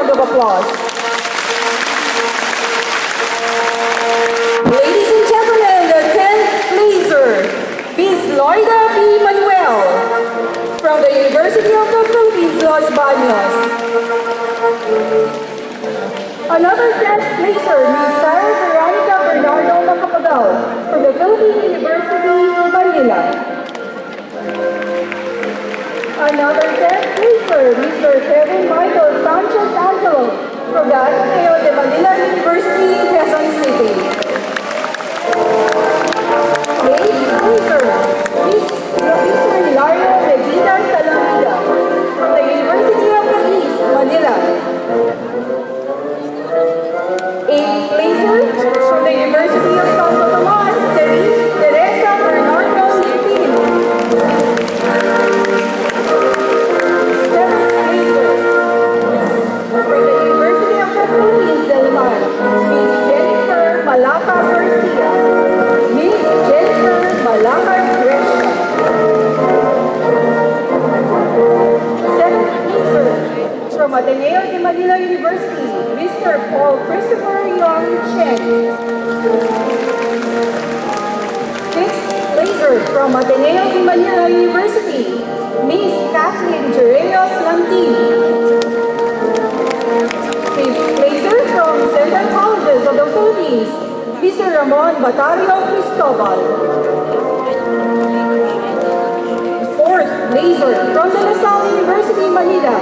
round of applause. Ladies and gentlemen, the 10th placer, Miss Loida P. Manuel, from the University of the Philippines, Los Baños. Another 10th placer, Miss Sarah Veronica Bernardo Macapagal, from the Philippine University, Manila. Another 10th placer, Mr. Kevin Michael Sanchez Angelo, from the Ateneo de Manila University, Quezon City. 8th placer, Mr. Hilario Medina Salamida, from the University of the East, Manila. 8th placer, from the University of Santo Tomas, Teresa Bernardo Lipin. 7th placer, from the University of the Philippines, Delmar, Miss Jennifer Malaka Garcia. Miss Jennifer Malaka Gresha. 7th placer, from Ateneo de Manila University, Mr. Paul Christopher Young Chen. 6th placer, from Ateneo de Manila University, Miss Kathleen Jereyos Lantin. 5th placer, from Central Colleges of the Philippines, Mr. Ramon Batario Cristobal. 4th placer, from the La Salle University, Manila,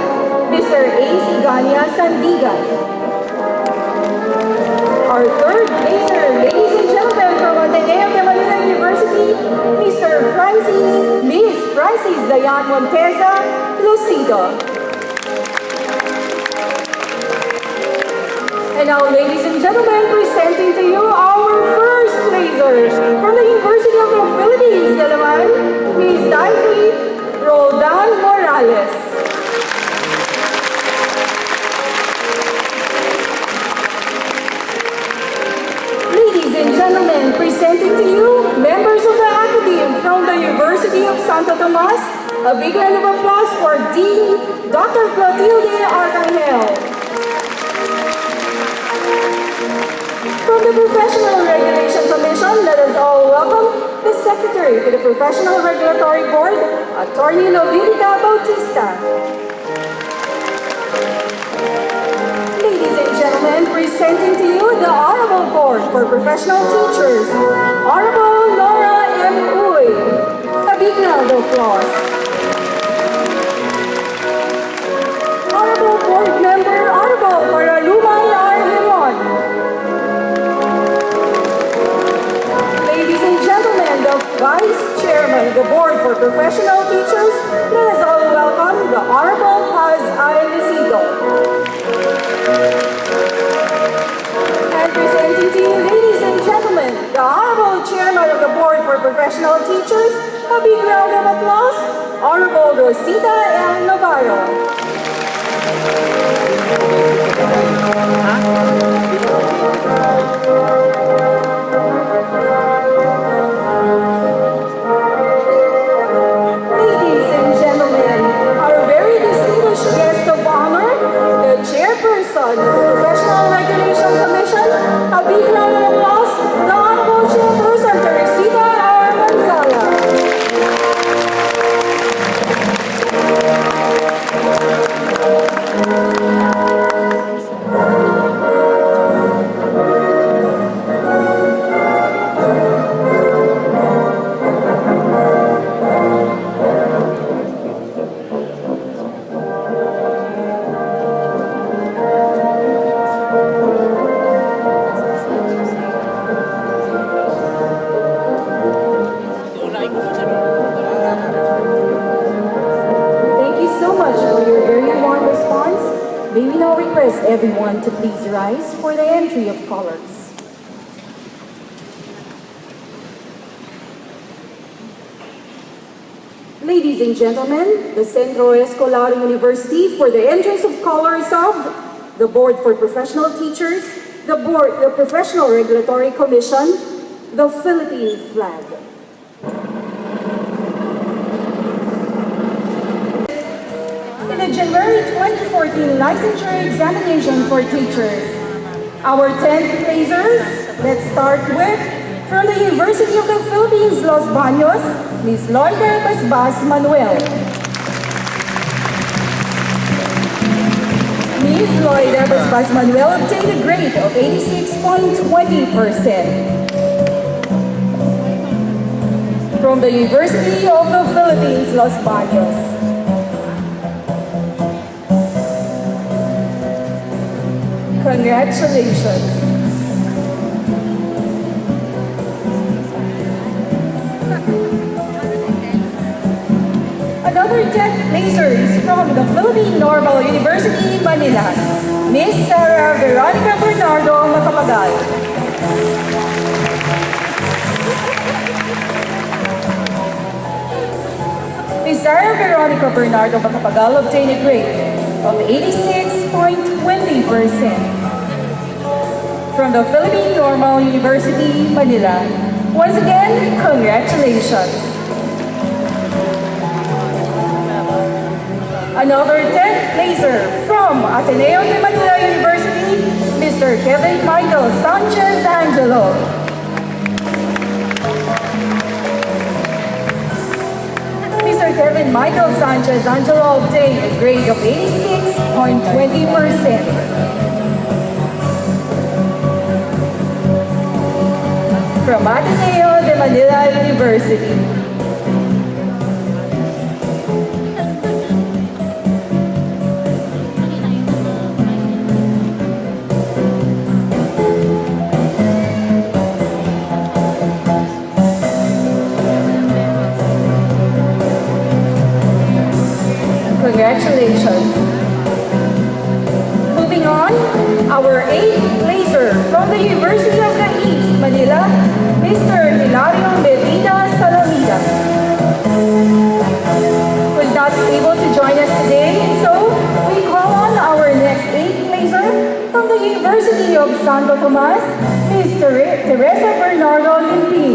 Mr. A.C. Gania Sandigan. Our 3rd placer, ladies and gentlemen, from Ateneo de Manila University, Miss Francis Dayan Monteza Lucido. And now, ladies and gentlemen, presenting to you our first placer from the University of the Philippines, Dalaman, Miss Daisy Roldan Morales. Ladies and gentlemen, presenting to you members of the Academe from the University of Santo Tomas, a big round of applause for Dean Dr. Clotilde Arcangel. From the Professional Regulation Commission, let us all welcome the Secretary to the Professional Regulatory Board, Attorney Lovinica Bautista. Ladies and gentlemen, presenting to you the Honorable Board for Professional Teachers, Honorable Nora M. Uy. A big round of applause. Honorable Board Member, Honorable Paraluman R. Himon. Ladies and gentlemen, the Vice Chairman of the Board for Professional Teachers, let us all welcome the Honorable Paz I. Lucido. And presenting to you, ladies and gentlemen, the Honorable Chairman of the Board for Professional Teachers, a big round of applause, Honorable Rosita L. Navarro. Ladies and gentlemen, our very distinguished guest of honor, the Chairperson of the Professional Regulation Commission, a big round of applause, the Honorable Chairperson Teresita R. Manzala. Everyone to please rise for the entry of colors. Ladies and gentlemen, the Centro Escolar University for the entrance of colors of the Board for Professional Teachers, the Professional Regulatory Commission, the Philippine flag. In the January 2014 licensure examination for teachers. Our 10th placers, let's start with, from the University of the Philippines, Los Baños, Ms. Loida Basbas Manuel. Ms. Loida Basbas Manuel obtained a grade of 86.20%. From the University of the Philippines, Los Baños. Congratulations. Another 10th placer is from the Philippine Normal University, Manila, Miss Sarah Veronica Bernardo Macapagal. Miss Sarah Veronica Bernardo Macapagal obtained a grade of 86.20%. From the Philippine Normal University, Manila. Once again, congratulations. Another 10th placer from Ateneo de Manila University, Mr. Kevin Michael Sanchez Angelo. Mr. Kevin Michael Sanchez Angelo obtained a grade of 86.20%. From Ateneo de Manila University. Congratulations. Moving on, our 8th placer from the University of the East, Manila, Mr. Hilario Medina Salamida. Was not able to join us today, so we call on our next 8th placer from the University of Santo Tomas, Ms. Teresa Bernardo Limpi.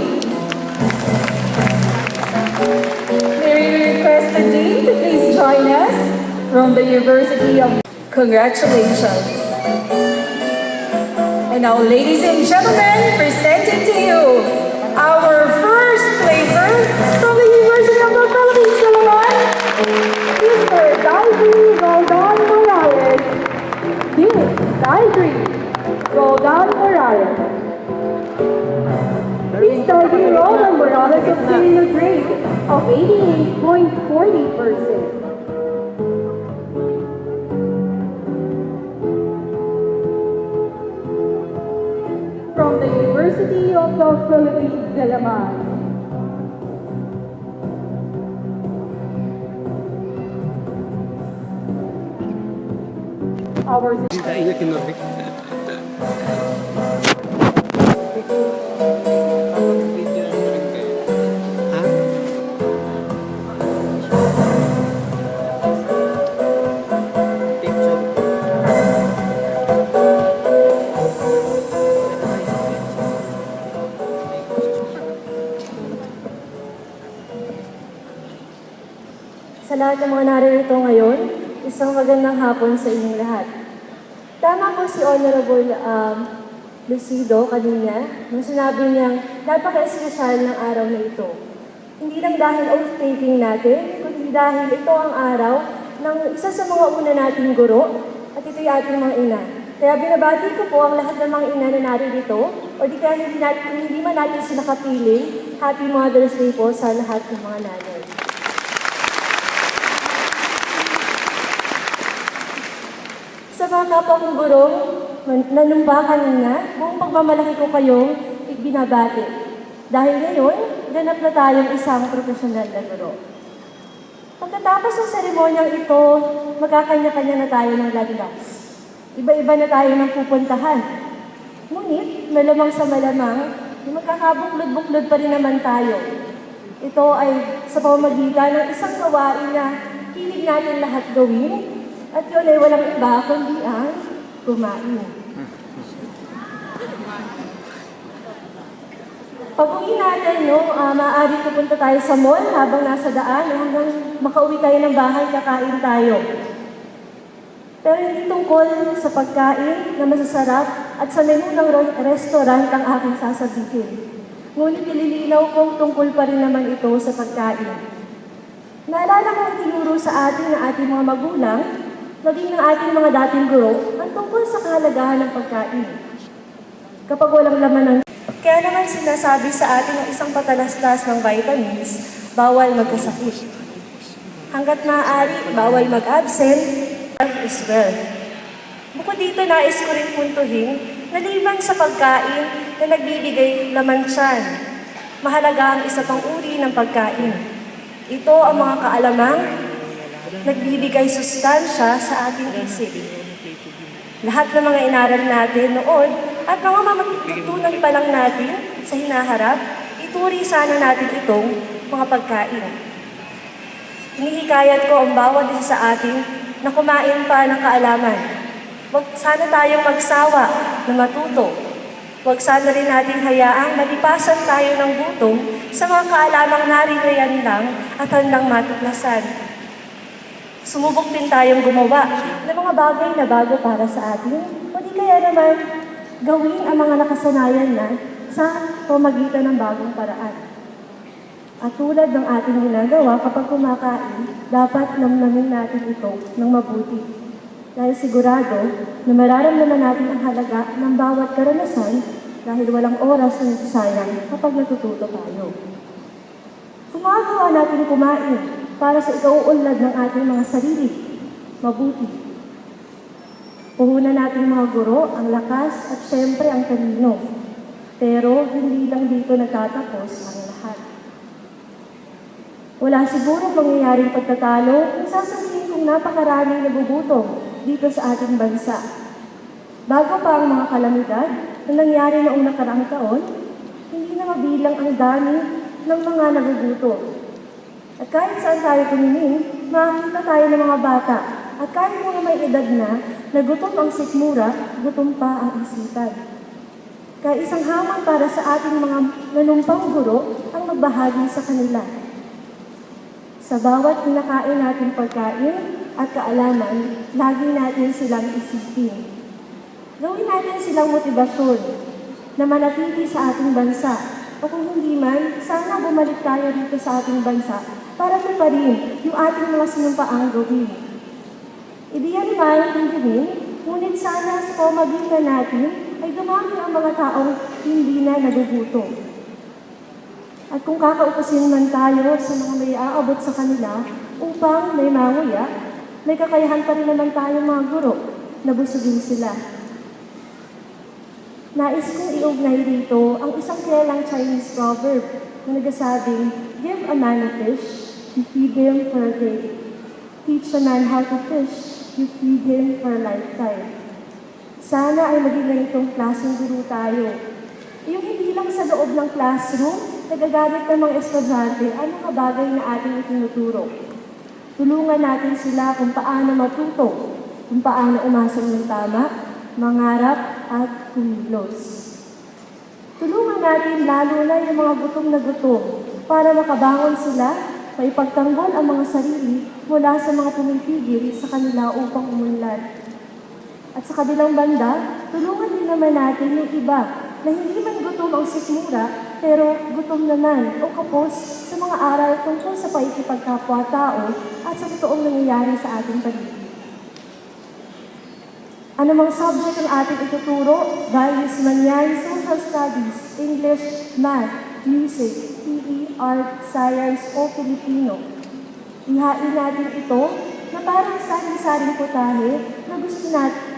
May we request the Dean to please join us from the University of... Congratulations. And now, ladies and gentlemen, presenting to you our first placer from the University of the Philippines, Mr. Daidri Roldan Morales. Miss Daidri Roldan Morales. Miss Daidri Roldan Morales obtained a grade of 88.40%. From the University of the Philippines, Dalaman. Our Sa lahat ng mga naririto ngayon, isang magandang hapon sa inyong lahat. Tama po si Honorable Lucido kanina nung sinabi niyang napaka-espesyal ng araw na ito. Hindi lang dahil oath-taking natin, kundi dahil ito ang araw ng isa sa mga una nating guro at ito'y ating mga ina. Kaya binabati ko po ang lahat ng mga ina na naririto o di kaya hindi man natin sila kapiling, Happy Mother's Day po sa lahat ng mga nanay. Sa mga kapwa kong guro, nanumba kanina, buong pagmamalaki ko kayong ibinabati. Dahil ngayon, ganap na tayong isang profesional na guro. Pagkatapos ng seremonyang ito, magkakanya-kanya na tayo ng landas. Iba-iba na tayo ng pupuntahan. Ngunit, malamang sa malamang, magkakabuklod-buklod pa rin naman tayo. Ito ay sa pamamagitan ng isang gawain na hilig natin lahat gawin, at yun ay walang iba kundi ang kumain. Pag-uwi natin, maaari pupunta tayo sa mall habang nasa daan hanggang makauwi tayo ng bahay, kakain tayo. Pero hindi tungkol sa pagkain na masasarap at sa menu ng restaurant ang aking sasabihin. Ngunit ililinaw kong tungkol pa rin naman ito sa pagkain. Naalala kong itinuro sa atin ng ating mga magulang, maging ng ating mga dating guro, ang tungkol sa kahalagahan ng pagkain. Kapag walang laman ng... Kaya naman sinasabi sa atin ng isang patalastas ng vitamins, bawal magkasakit. Hanggat maaari, bawal mag-absent, health is wealth. Bukod dito, nais ko rin puntuhin na liban sa pagkain na nagbibigay laman tiyan, mahalaga ang isa pang uri ng pagkain. Ito ang mga kaalamang nagbibigay sustansya sa ating isip. Lahat ng mga inaral natin noon at mga matutunan pa lang natin sa hinaharap, ituri sana natin itong mga pagkain. Hinihikayat ko ang bawat isa sa atin na kumain pa ng kaalaman. Huwag sana tayong magsawa na matuto. Huwag sana rin natin hayaang malipasan tayo ng gutom sa mga kaalamang naririyan lang at handang matuklasan. Sumubok din tayong gumawa ng mga bagay na bago para sa atin, o di kaya naman gawin ang mga nakasanayan na sa pamagitan ng bagong paraan. At tulad ng ating ginagawa kapag kumakain, dapat namnamin natin ito ng mabuti. Dahil sigurado na mararamdaman natin ang halaga ng bawat karanasan dahil walang oras na nasasayang kapag natututo tayo. Gumagawa natin kumain para sa ikauunlad ng ating mga sarili, mabuti. Puhunan natin mga guro, ang lakas at syempre ang talino. Pero hindi lang dito natatapos ang lahat. Wala siguro mangyayaring pagtatalo kung sasabihin kong napakaraming nagugutom dito sa ating bansa. Bago pa ang mga kalamidad na nangyari noong nakaraang taon, hindi na mabilang ang dami ng mga nagugutom. At kahit saan tayo tumingin, makakita tayo ng mga bata. At kahit mga may edad na gutom ang sikmura, gutom pa ang isipan. Kaya isang hamon para sa ating mga nanumpang guro ang magbahagi sa kanila. Sa bawat kinakain natin pagkain at kaalaman, lagi natin silang isipin. Gawin natin silang motibasyon na manatili sa ating bansa. O kung hindi man, sana bumalik tayo dito sa ating bansa para tuparin yung ating mga sinumpaang gawin. Idiyan man, hindi rin, ngunit sana sa pamagitan natin ay dumami ang mga taong hindi na nagugutom. At kung kakaupusin man tayo sa mga may aabot sa kanila upang may manguya, may kakayahan pa rin naman tayo mga guro na busugin sila. Nais kong iugnay dito ang isang kilalang Chinese proverb na nagsasabing, give a man a fish, you feed him for a day. Teach a man how to fish, you feed him for a lifetime. Sana ay maging ganitong klaseng guro tayo. Yung hindi lang sa loob ng classroom, nagagamit ng mga estudyante ang mga bagay na ating itinuturo. Tulungan natin sila kung paano matuto, kung paano umasang ng tama, mangarap at kumilos. Tulungan natin lalo na yung mga gutom na gutom para makabangon sila, maipagtanggol ang mga sarili mula sa mga pumipigil sa kanila upang umunlad. At sa kabilang banda, tulungan din naman natin yung iba na hindi man gutom ang sikmura, pero gutom naman o kapos sa mga aral tungkol sa paikipagkapwa-tao at sa totoong nangyayari sa ating paligid. Anumang subject ang ating ituturo, values man yan, social studies, English, math, music, PE, art, science o Filipino. Ihain natin ito na parang saring-saring putahe na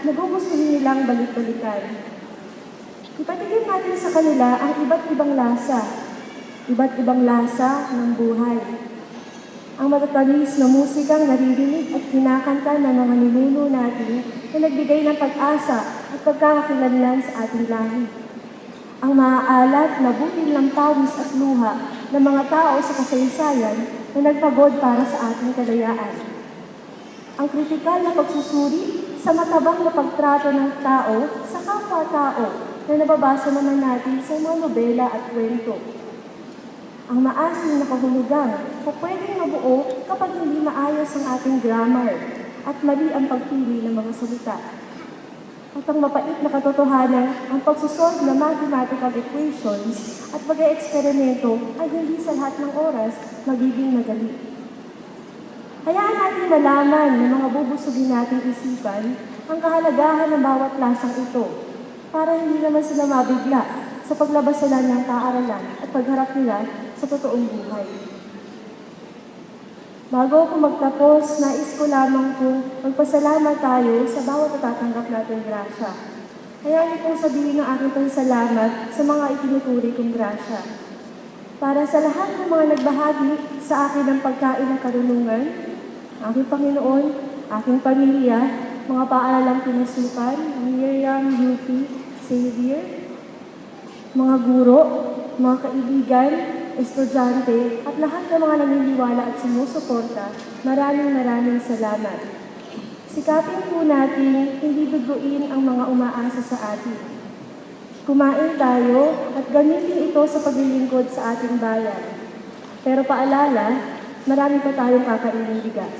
nagugustuhin nilang balik-balikan. Ipatigil natin sa kanila ang iba't ibang lasa ng buhay. Ang matatamis na musikang naririnig at kinakanta ng mga ninuno natin na nagbigay ng pag-asa at pagkakakilanlan sa ating lahi. Ang maaalat na butil ng pawis at luha ng mga tao sa kasaysayan na nagpagod para sa ating kalayaan. Ang kritikal na pagsusuri sa matabang na pagtrato ng tao sa kapwa-tao na nababasa naman natin sa mga nobela at kwento. Ang maasim na kahulugan o pwedeng mabuo kapag hindi maayos ang ating grammar. at mali ang pagpili ng mga salita. At ang mapait na katotohanan, ang pagsusolve ng mathematical equations at pag-eeksperimento ay hindi sa lahat ng oras magiging madali. Hayaan natin malaman ng mga bubusugin nating isipan ang kahalagahan ng bawat lasang ito para hindi naman sila mabigla sa paglabasalan ng paaralan at pagharap nila sa totoong buhay. Bago ako magtapos, nais ko lamang po magpasalamat tayo sa bawat natatanggap natin grasya. Kaya niyo pong sabihin ng aking pagsalamat sa mga itinuturi kong grasya. Para sa lahat ng mga nagbahagi sa akin ng pagkain ng karunungan, aking Panginoon, aking pamilya, mga paaralang pinasukan, Miriam, Yuki, Xavier, mga guro, mga kaibigan, estudyante, at lahat ng mga naniniwala at sumusuporta, maraming salamat. Sikapin po natin hindi biguin ang mga umaasa sa atin. Kumain tayo at gamitin ito sa paglilingkod sa ating bayan. Pero paalala, marami pa tayong kakainin bigas.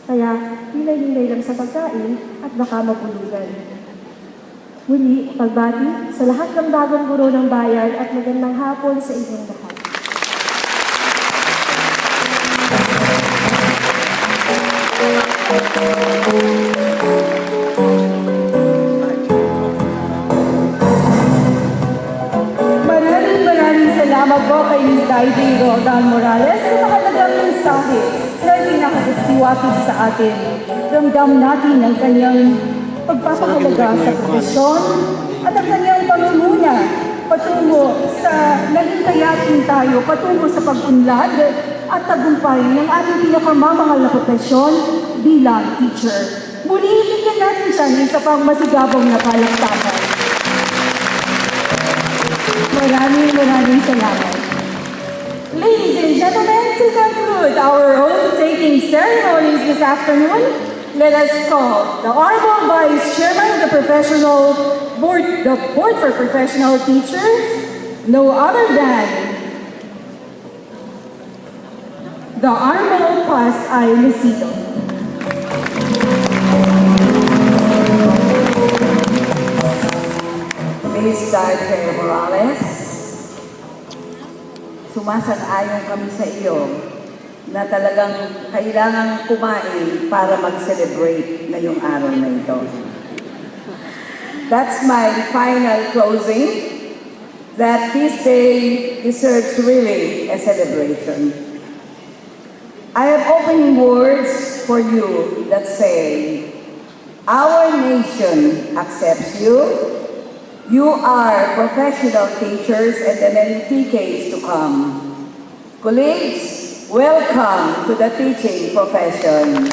Kaya, hinay-hinay lang sa pagkain at baka mabulugan. Muli, pagbati sa lahat ng bagong guro ng bayan at magandang hapon sa inyong lahat. Maraming salamat po kay Ms. Daidi Roldan Morales sa mahalagang mensahe na pinakatiwatig sa atin. Ramdam natin ang kanyang pagpapahalaga sa profesyon at ang kanyang pangunguna patungo sa nalintayatin tayo patungo sa pag-unlad at tagumpay ng ating pinakamamahal na profesyon bilang teacher. Muli, bigyan natin siya ng isa pang masigabong na palakpakan. Maraming salamat. Ladies and gentlemen, to conclude our oath-taking ceremonies this afternoon, let us call the Honorable Vice Chairman of the Board for Professional Teachers, no other than the Honorable Paz I. Lucido. Ms. Darker Morales, sumasang-ayon kami sa iyo na talagang kailangan kumain para mag-celebrate ngayong araw na ito. That's my final closing, that this day deserves really a celebration. I have opening words for you that say, our nation accepts you. You are professional teachers and the many decades to come. Colleagues, welcome to the teaching profession.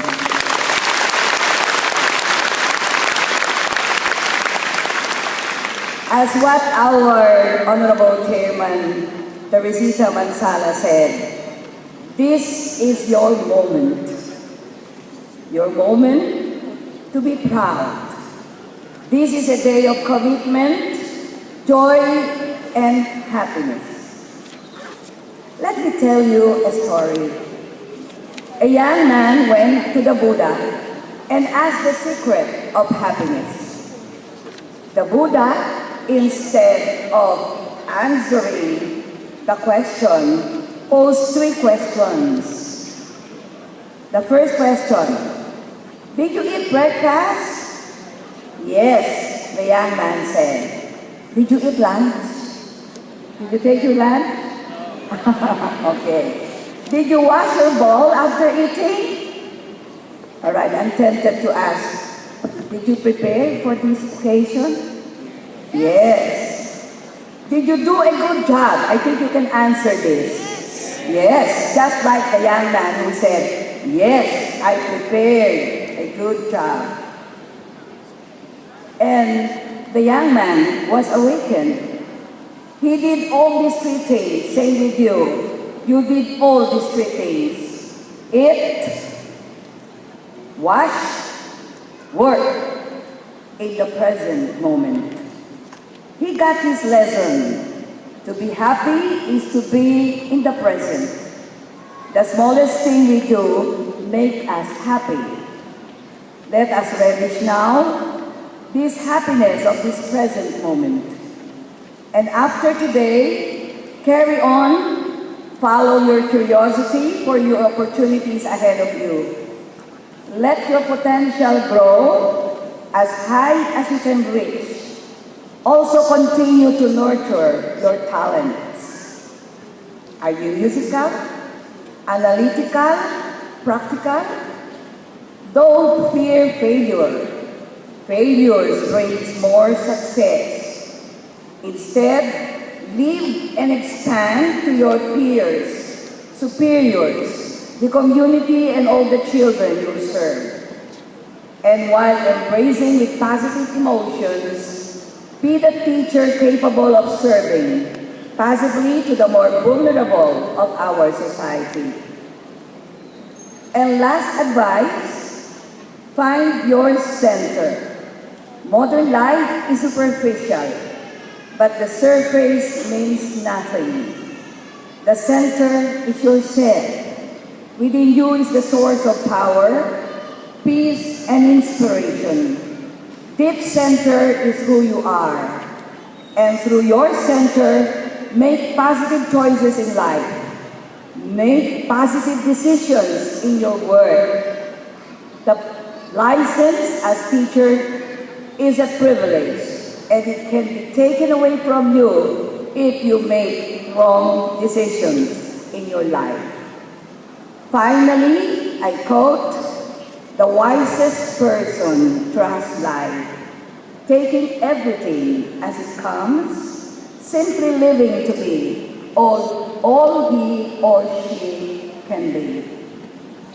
As what our Honorable Chairman, Teresita Mansala said, this is your moment to be proud. This is a day of commitment, joy, and happiness. Let me tell you a story. A young man went to the Buddha and asked the secret of happiness. The Buddha, instead of answering the question, posed 3 questions. The first question, did you eat breakfast? Yes, the young man said. Did you eat lunch? Did you take your lunch? Okay. Did you wash your bowl after eating? All right, I'm tempted to ask, did you prepare for this occasion? Yes. Did you do a good job? I think you can answer this. Yes, just like the young man who said, yes, I prepared a good job. And the young man was awakened. He did all these 3 things. Same with you. You did all these 3 things. Eat, wash, work in the present moment. He got his lesson. To be happy is to be in the present. The smallest thing we do make us happy. Let us relish now this happiness of this present moment. And after today, carry on, follow your curiosity for your opportunities ahead of you. Let your potential grow as high as you can reach. Also continue to nurture your talents. Are you musical, analytical, practical? Don't fear failure. Failures brings more success. Instead, live and expand to your peers, superiors, the community, and all the children you serve. And while embracing with positive emotions, be the teacher capable of serving positively to the more vulnerable of our society. And last advice, find your center. Modern life is superficial, but the surface means nothing. The center is yourself. Within you is the source of power, peace, and inspiration. Deep center is who you are. And through your center, make positive choices in life. Make positive decisions in your work. The license as teacher is a privilege, and it can be taken away from you if you make wrong decisions in your life. Finally, I quote, "The wisest person trusts life, taking everything as it comes, simply living to be all he or she can be."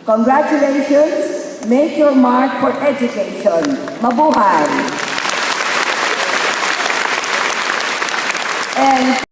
Congratulations! Make your mark for education. Mabuhay! And